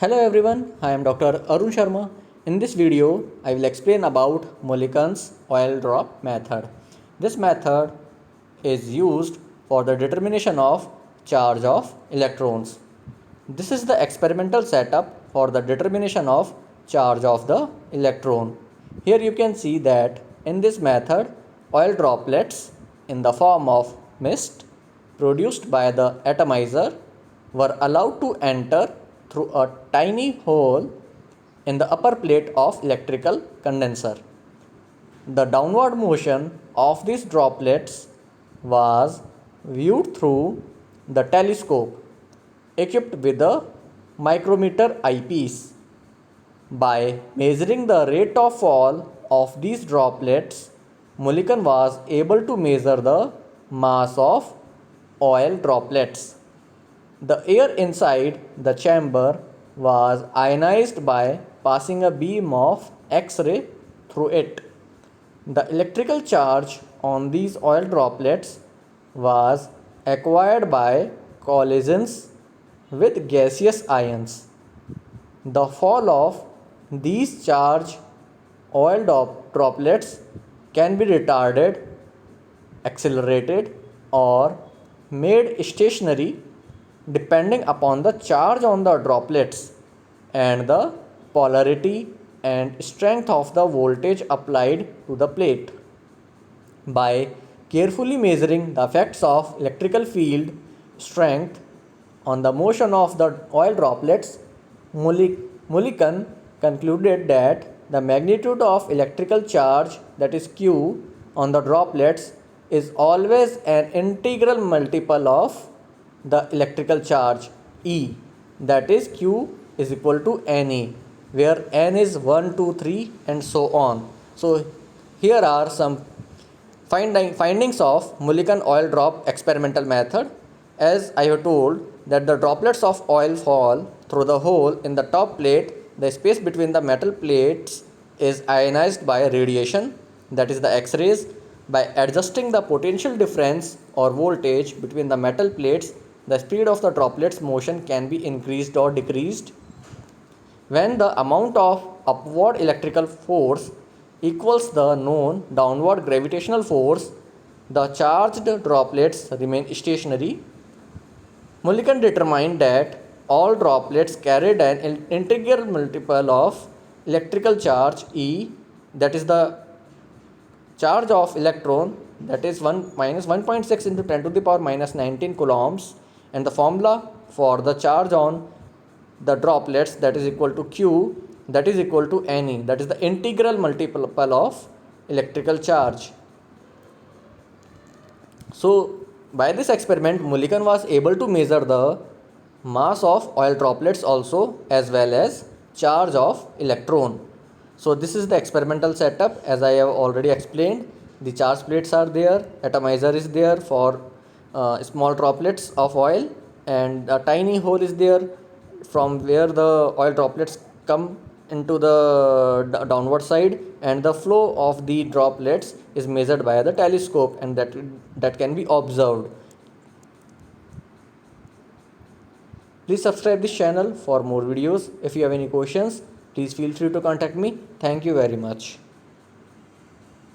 Hello everyone, I am Dr. Arun Sharma. In this video, I will explain about Mulliken's oil drop method. This method is used for the determination of charge of electrons. This is the experimental setup for the determination of charge of the electron. Here you can see that in this method, oil droplets in the form of mist produced by the atomizer were allowed to enter through a tiny hole in the upper plate of electrical condenser. The downward motion of these droplets was viewed through the telescope equipped with a micrometer eyepiece. By measuring the rate of fall of these droplets, Mulliken was able to measure the mass of oil droplets. The air inside the chamber was ionized by passing a beam of X-ray through it. The electrical charge on these oil droplets was acquired by collisions with gaseous ions. The fall of these charged oil droplets can be retarded, accelerated, or made stationary depending upon the charge on the droplets and the polarity and strength of the voltage applied to the plate. By carefully measuring the effects of electrical field strength on the motion of the oil droplets, Mulliken concluded that the magnitude of electrical charge, that is Q, on the droplets is always an integral multiple of the electrical charge E, that is Q is equal to Ne, where N is 1, 2, 3 and so on. So here are some findings of Mulliken oil drop experimental method. As I have told that the droplets of oil fall through the hole in the top plate, the space between the metal plates is ionized by radiation, that is the X-rays. By adjusting the potential difference or voltage between the metal plates, the speed of the droplets motion can be increased or decreased. When the amount of upward electrical force equals the known downward gravitational force, the charged droplets remain stationary. Mulliken determined that all droplets carried an integral multiple of electrical charge E, that is the charge of electron, that is 1 minus 1.6 into 10 to the power minus 19 coulombs, and the formula for the charge on the droplets, that is equal to Q, that is equal to Ne, that is the integral multiple of electrical charge. So by this experiment, Mulliken was able to measure the mass of oil droplets also, as well as charge of electron. So this is the experimental setup. As I have already explained, the charge plates are there, atomizer is there for small droplets of oil, and a tiny hole is there from where the oil droplets come into the downward side, and the flow of the droplets is measured by the telescope, and that can be observed. Please subscribe this channel for more videos. If you have any questions, please feel free to contact me. Thank you very much.